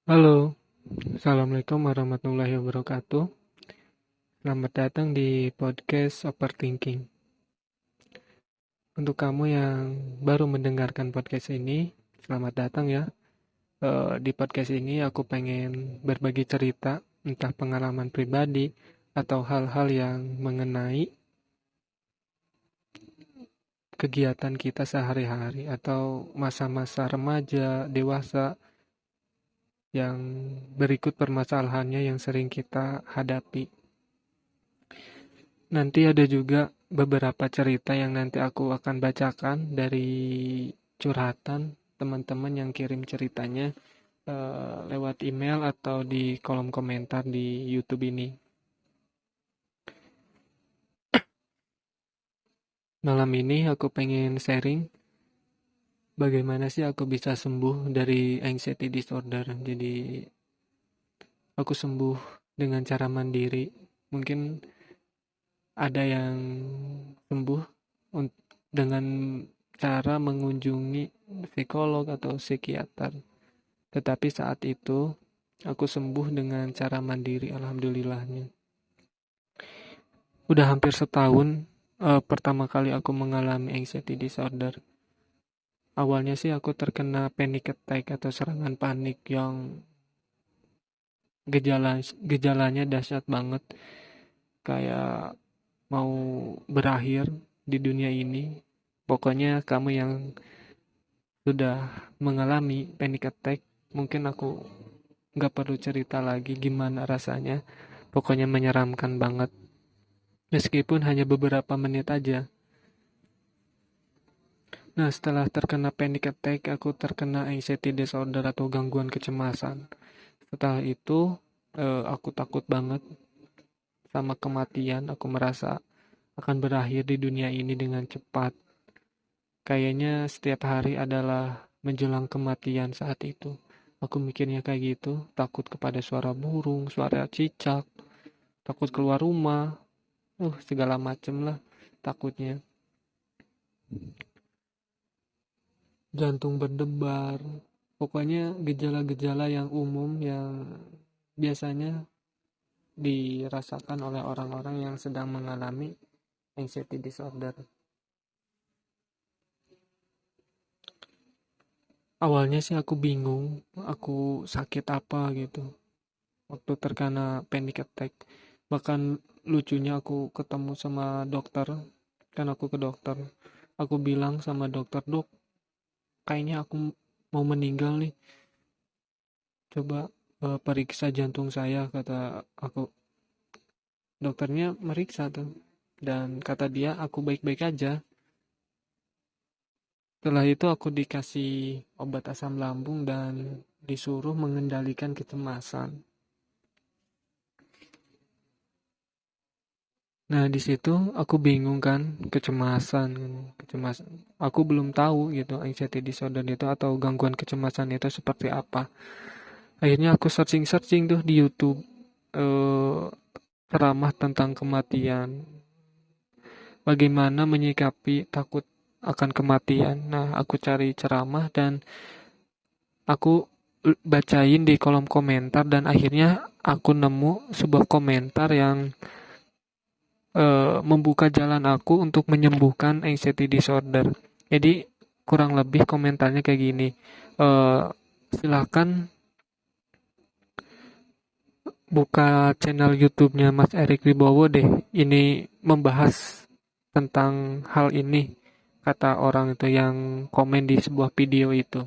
Halo, Assalamualaikum warahmatullahi wabarakatuh. Selamat datang di podcast Overthinking. Untuk kamu yang baru mendengarkan podcast ini, selamat datang ya. Di podcast ini aku pengen berbagi cerita, entah pengalaman pribadi atau hal-hal yang mengenai kegiatan kita sehari-hari atau masa-masa remaja, dewasa yang berikut permasalahannya yang sering kita hadapi. Nanti ada juga beberapa cerita yang nanti aku akan bacakan dari curhatan teman-teman yang kirim ceritanya lewat email atau di kolom komentar di YouTube ini. Malam ini aku pengen sharing bagaimana sih aku bisa sembuh dari anxiety disorder. Jadi aku sembuh dengan cara mandiri. Mungkin ada yang sembuh dengan cara mengunjungi psikolog atau psikiater. Tetapi saat itu aku sembuh dengan cara mandiri, alhamdulillahnya. Udah hampir setahun pertama kali aku mengalami anxiety disorder. Awalnya sih aku terkena panic attack atau serangan panik yang gejalanya dahsyat banget, kayak mau berakhir di dunia ini. Pokoknya kamu yang sudah mengalami panic attack, mungkin aku nggak perlu cerita lagi gimana rasanya. Pokoknya menyeramkan banget. Meskipun hanya beberapa menit aja. Nah, setelah terkena panic attack, aku terkena anxiety disorder atau gangguan kecemasan. Setelah itu, aku takut banget sama kematian. Aku merasa akan berakhir di dunia ini dengan cepat. Kayaknya setiap hari adalah menjelang kematian saat itu. Aku mikirnya kayak gitu, takut kepada suara burung, suara cicak, takut keluar rumah, segala macem lah takutnya. Jantung berdebar, pokoknya gejala-gejala yang umum yang biasanya dirasakan oleh orang-orang yang sedang mengalami anxiety disorder. Awalnya sih aku bingung, aku sakit apa gitu waktu terkena panic attack. Bahkan lucunya aku ketemu sama dokter, kan aku ke dokter. Aku bilang sama dokter, "Dok, kayaknya aku mau meninggal nih. Coba periksa jantung saya," kata aku. Dokternya meriksa tuh dan kata dia aku baik-baik aja. Setelah itu aku dikasih obat asam lambung dan disuruh mengendalikan kecemasan. Nah, di situ aku bingung kan, kecemasan. Aku belum tahu gitu anxiety disorder itu atau gangguan kecemasan itu seperti apa. Akhirnya aku searching-searching tuh di YouTube eh, ceramah tentang kematian. Bagaimana menyikapi takut akan kematian. Nah, aku cari ceramah dan aku bacain di kolom komentar dan akhirnya aku nemu sebuah komentar yang membuka jalan aku untuk menyembuhkan anxiety disorder. Jadi kurang lebih komentarnya kayak gini. Eh, Silakan buka channel YouTube-nya Mas Erik Wibowo deh. Ini membahas tentang hal ini, kata orang itu yang komen di sebuah video itu.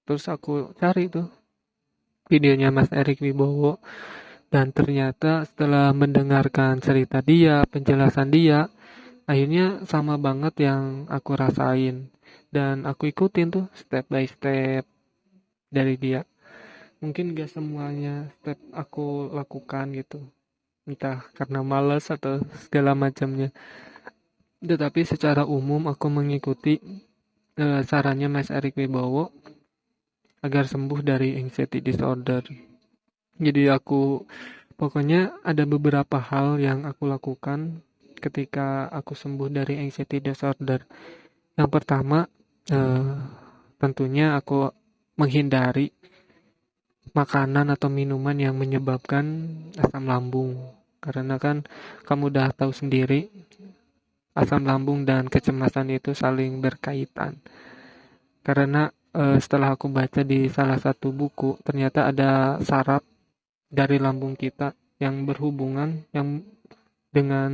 Terus aku cari tuh videonya Mas Erik Wibowo dan ternyata setelah mendengarkan cerita dia, penjelasan dia, akhirnya sama banget yang aku rasain dan aku ikutin tuh step by step dari dia. Mungkin gak semuanya step aku lakukan gitu, entah karena malas atau segala macamnya. Tetapi secara umum aku mengikuti sarannya Mas Erik Wibowo agar sembuh dari anxiety disorder. Jadi aku pokoknya ada beberapa hal yang aku lakukan ketika aku sembuh dari anxiety disorder. Yang pertama, eh, tentunya aku menghindari makanan atau minuman yang menyebabkan asam lambung. Karena kan kamu udah tahu sendiri, asam lambung dan kecemasan itu saling berkaitan. Karena setelah aku baca di salah satu buku, ternyata ada saraf dari lambung kita yang berhubungan yang dengan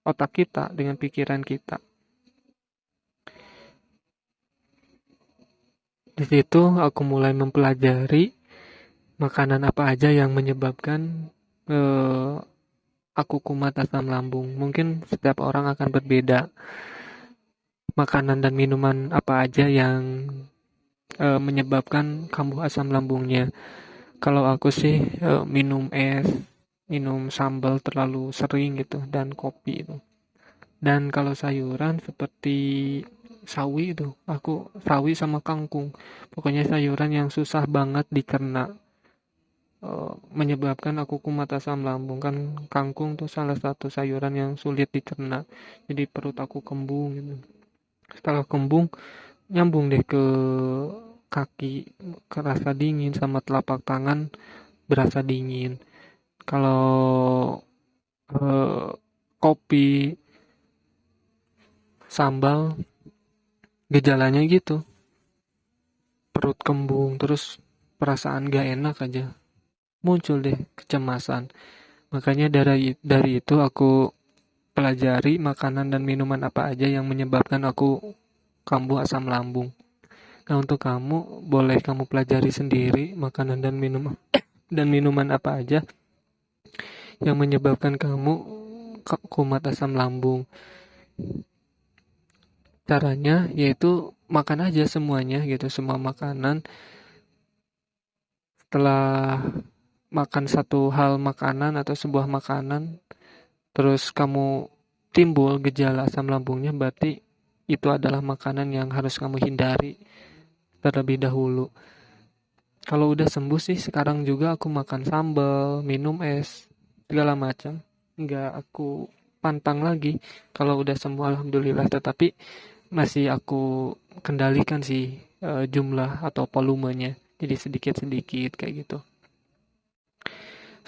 otak kita, dengan pikiran kita. Di situ aku mulai mempelajari makanan apa aja yang menyebabkan aku kumat asam lambung. Mungkin setiap orang akan berbeda. Makanan dan minuman apa aja yang menyebabkan kambuh asam lambungnya. Kalau aku sih minum es, minum sambal terlalu sering gitu, dan kopi itu. Dan kalau sayuran seperti sawi itu, aku sawi sama kangkung. Pokoknya sayuran yang susah banget dicerna, menyebabkan aku kumat asam lambung. Kan kangkung tuh salah satu sayuran yang sulit dicerna. Jadi perut aku kembung gitu. Setelah kembung, nyambung deh ke kaki, kerasa dingin, sama telapak tangan berasa dingin. Kalau kopi, sambal, gejalanya gitu, perut kembung, terus perasaan gak enak aja, muncul deh kecemasan. Makanya dari itu aku pelajari makanan dan minuman apa aja yang menyebabkan aku kambuh asam lambung. Nah, untuk kamu, boleh kamu pelajari sendiri makanan dan minuman apa aja yang menyebabkan kamu kumat asam lambung. Caranya yaitu makan aja semuanya gitu, semua makanan. Setelah makan satu hal makanan atau sebuah makanan, terus kamu timbul gejala asam lambungnya, berarti itu adalah makanan yang harus kamu hindari terlebih dahulu. Kalau udah sembuh sih, sekarang juga aku makan sambal, minum es, segala macam. Nggak aku pantang lagi. Kalau udah sembuh alhamdulillah, tetapi masih aku kendalikan sih jumlah atau volumenya. Jadi sedikit-sedikit kayak gitu.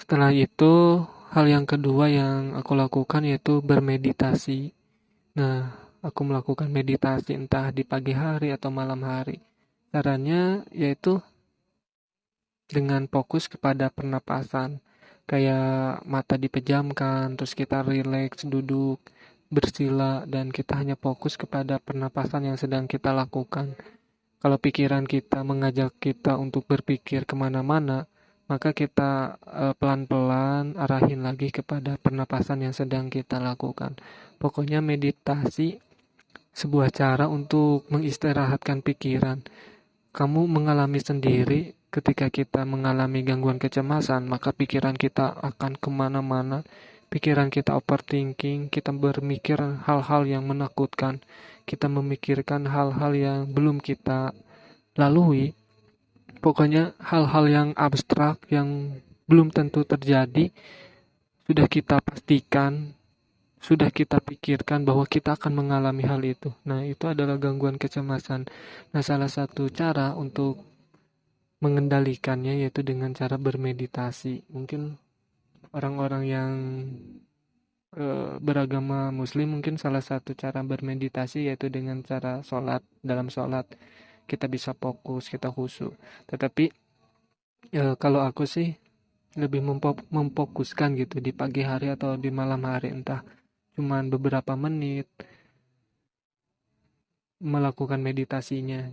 Setelah itu, hal yang kedua yang aku lakukan yaitu bermeditasi. Nah, aku melakukan meditasi entah di pagi hari atau malam hari. Caranya yaitu dengan fokus kepada pernapasan. Kayak mata dipejamkan, terus kita rileks duduk, bersila, dan kita hanya fokus kepada pernapasan yang sedang kita lakukan. Kalau pikiran kita mengajak kita untuk berpikir kemana-mana, maka kita pelan-pelan arahin lagi kepada pernapasan yang sedang kita lakukan. Pokoknya meditasi sebuah cara untuk mengistirahatkan pikiran. Kamu mengalami sendiri ketika kita mengalami gangguan kecemasan, maka pikiran kita akan kemana-mana. Pikiran kita overthinking, kita berpikir hal-hal yang menakutkan, kita memikirkan hal-hal yang belum kita lalui. Pokoknya hal-hal yang abstrak yang belum tentu terjadi, sudah kita pastikan, sudah kita pikirkan bahwa kita akan mengalami hal itu. Nah, itu adalah gangguan kecemasan. Nah, salah satu cara untuk mengendalikannya yaitu dengan cara bermeditasi. Mungkin orang-orang yang beragama muslim, mungkin salah satu cara bermeditasi yaitu dengan cara sholat. Dalam sholat kita bisa fokus, kita khusyuk. Tetapi kalau aku sih lebih memfokuskan gitu di pagi hari atau di malam hari, entah cuman beberapa menit melakukan meditasinya.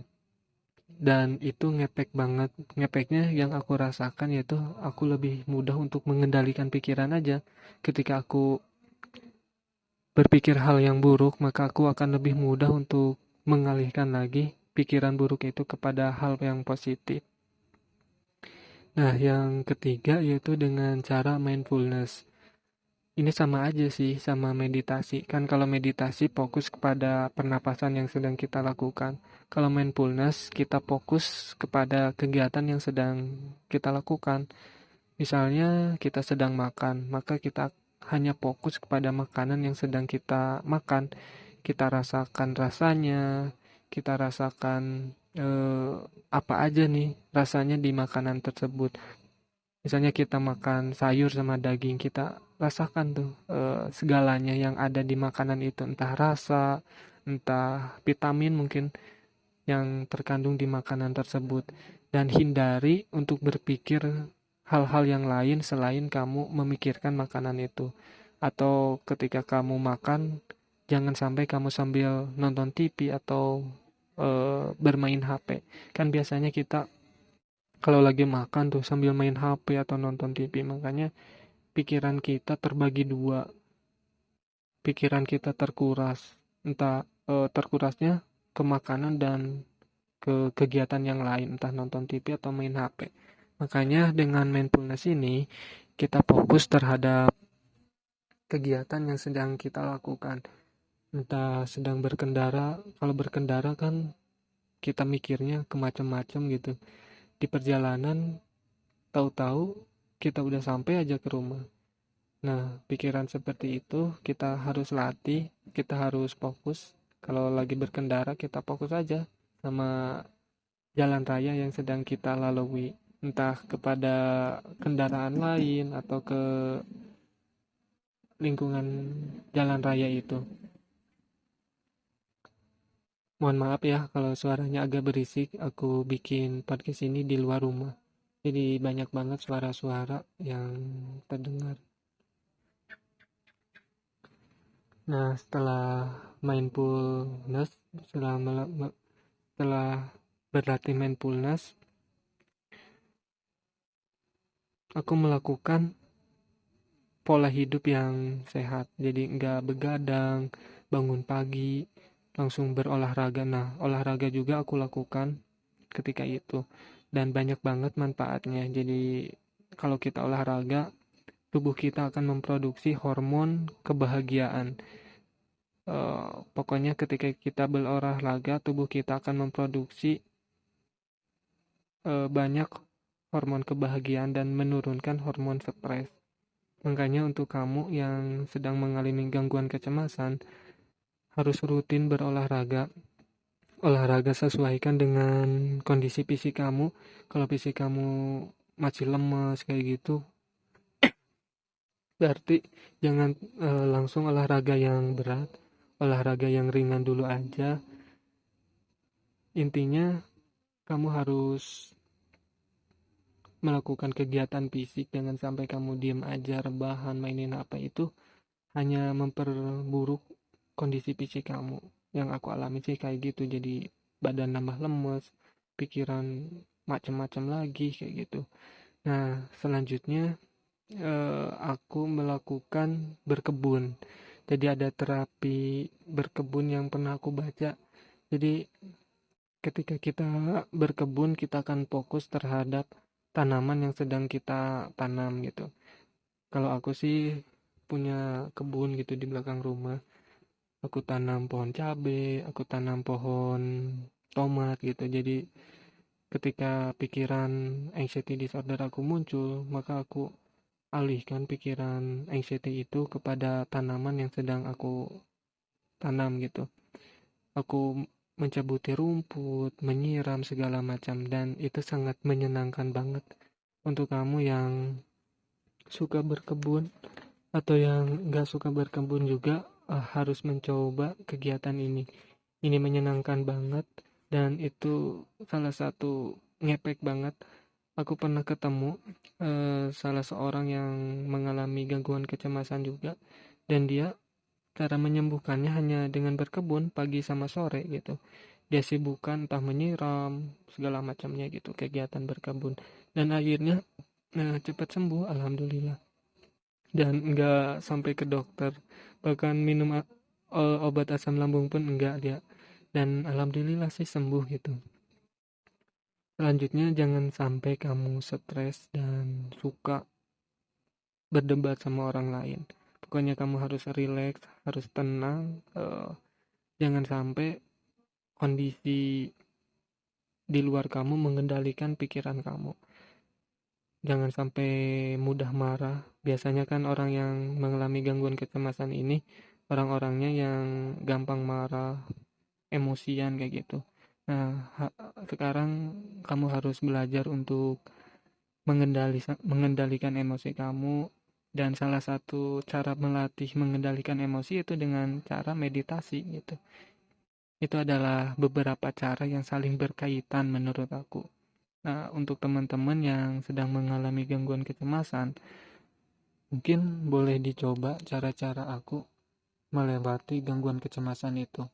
Dan itu ngepek banget. Ngepeknya yang aku rasakan yaitu aku lebih mudah untuk mengendalikan pikiran aja. Ketika aku berpikir hal yang buruk, maka aku akan lebih mudah untuk mengalihkan lagi pikiran buruk itu kepada hal yang positif. Nah, yang ketiga yaitu dengan cara mindfulness. Ini sama aja sih sama meditasi. Kan kalau meditasi fokus kepada pernapasan yang sedang kita lakukan. Kalau mindfulness kita fokus kepada kegiatan yang sedang kita lakukan. Misalnya kita sedang makan, maka kita hanya fokus kepada makanan yang sedang kita makan. Kita rasakan rasanya, kita rasakan apa aja nih rasanya di makanan tersebut. Misalnya kita makan sayur sama daging, kita rasakan tuh segalanya yang ada di makanan itu, entah rasa, entah vitamin mungkin yang terkandung di makanan tersebut. Dan hindari untuk berpikir hal-hal yang lain selain kamu memikirkan makanan itu. Atau ketika kamu makan, jangan sampai kamu sambil nonton TV atau bermain HP. Kan biasanya kita kalau lagi makan tuh sambil main HP atau nonton TV, makanya pikiran kita terbagi dua, pikiran kita terkuras, entah terkurasnya ke makanan dan ke kegiatan yang lain, entah nonton TV atau main HP. Makanya dengan mindfulness ini kita fokus terhadap kegiatan yang sedang kita lakukan. Entah sedang berkendara, kalau berkendara kan kita mikirnya ke macam-macam gitu. Di perjalanan tahu-tahu kita udah sampai aja ke rumah. Nah, pikiran seperti itu kita harus latih, kita harus fokus. Kalau lagi berkendara kita fokus aja sama jalan raya yang sedang kita lalui. Entah kepada kendaraan lain atau ke lingkungan jalan raya itu. Mohon maaf ya kalau suaranya agak berisik, aku bikin podcast ini di luar rumah. Jadi banyak banget suara-suara yang terdengar. Nah, setelah mindfulness, setelah berlatih mindfulness, aku melakukan pola hidup yang sehat. Jadi nggak begadang, bangun pagi, langsung berolahraga. Nah, olahraga juga aku lakukan ketika itu. Dan banyak banget manfaatnya. Jadi kalau kita olahraga, tubuh kita akan memproduksi hormon kebahagiaan. Pokoknya ketika kita berolahraga, tubuh kita akan memproduksi banyak hormon kebahagiaan dan menurunkan hormon stres. Makanya untuk kamu yang sedang mengalami gangguan kecemasan, harus rutin berolahraga. Olahraga sesuaikan dengan kondisi fisik kamu. Kalau fisik kamu masih lemas kayak gitu, berarti jangan langsung olahraga yang berat. Olahraga yang ringan dulu aja. Intinya kamu harus melakukan kegiatan fisik, jangan sampai kamu diem aja rebahan mainin apa, itu hanya memperburuk kondisi fisik kamu. Yang aku alami sih kayak gitu, jadi badan nambah lemes, pikiran macam-macam lagi kayak gitu. Nah, selanjutnya aku melakukan berkebun. Jadi ada terapi berkebun yang pernah aku baca. Jadi ketika kita berkebun, kita akan fokus terhadap tanaman yang sedang kita tanam gitu. Kalau aku sih punya kebun gitu di belakang rumah. Aku tanam pohon cabai, aku tanam pohon tomat gitu. Jadi ketika pikiran anxiety disorder aku muncul, maka aku alihkan pikiran anxiety itu kepada tanaman yang sedang aku tanam gitu. Aku mencabuti rumput, menyiram segala macam, dan itu sangat menyenangkan banget. Untuk kamu yang suka berkebun atau yang gak suka berkebun juga, harus mencoba kegiatan ini. Ini menyenangkan banget dan itu salah satu ngepek banget. Aku pernah ketemu salah seorang yang mengalami gangguan kecemasan juga, dan dia cara menyembuhkannya hanya dengan berkebun pagi sama sore gitu. Dia sibukkan entah menyiram segala macamnya gitu, kegiatan berkebun, dan akhirnya cepat sembuh alhamdulillah. Dan enggak sampai ke dokter, bahkan minum obat asam lambung pun enggak dia, dan alhamdulillah sih sembuh gitu. Selanjutnya, jangan sampai kamu stres dan suka berdebat sama orang lain. Pokoknya kamu harus rileks, harus tenang. Jangan sampai kondisi di luar kamu mengendalikan pikiran kamu. Jangan sampai mudah marah. Biasanya kan orang yang mengalami gangguan kecemasan ini orang-orangnya yang gampang marah, emosian kayak gitu. Nah, sekarang kamu harus belajar untuk mengendalikan emosi kamu, dan salah satu cara melatih mengendalikan emosi itu dengan cara meditasi gitu. Itu adalah beberapa cara yang saling berkaitan menurut aku. Nah, untuk teman-teman yang sedang mengalami gangguan kecemasan, mungkin boleh dicoba cara-cara aku melewati gangguan kecemasan itu.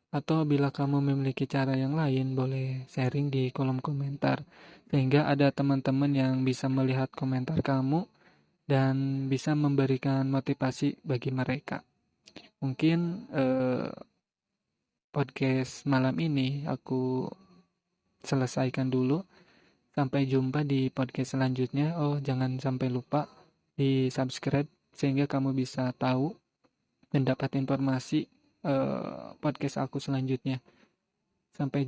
Atau bila kamu memiliki cara yang lain, boleh sharing di kolom komentar. Sehingga ada teman-teman yang bisa melihat komentar kamu dan bisa memberikan motivasi bagi mereka. Mungkin podcast malam ini aku selesaikan dulu. Sampai jumpa di podcast selanjutnya. Oh, jangan sampai lupa di subscribe sehingga kamu bisa tahu dan dapat informasi podcast aku selanjutnya. Sampai jumpa.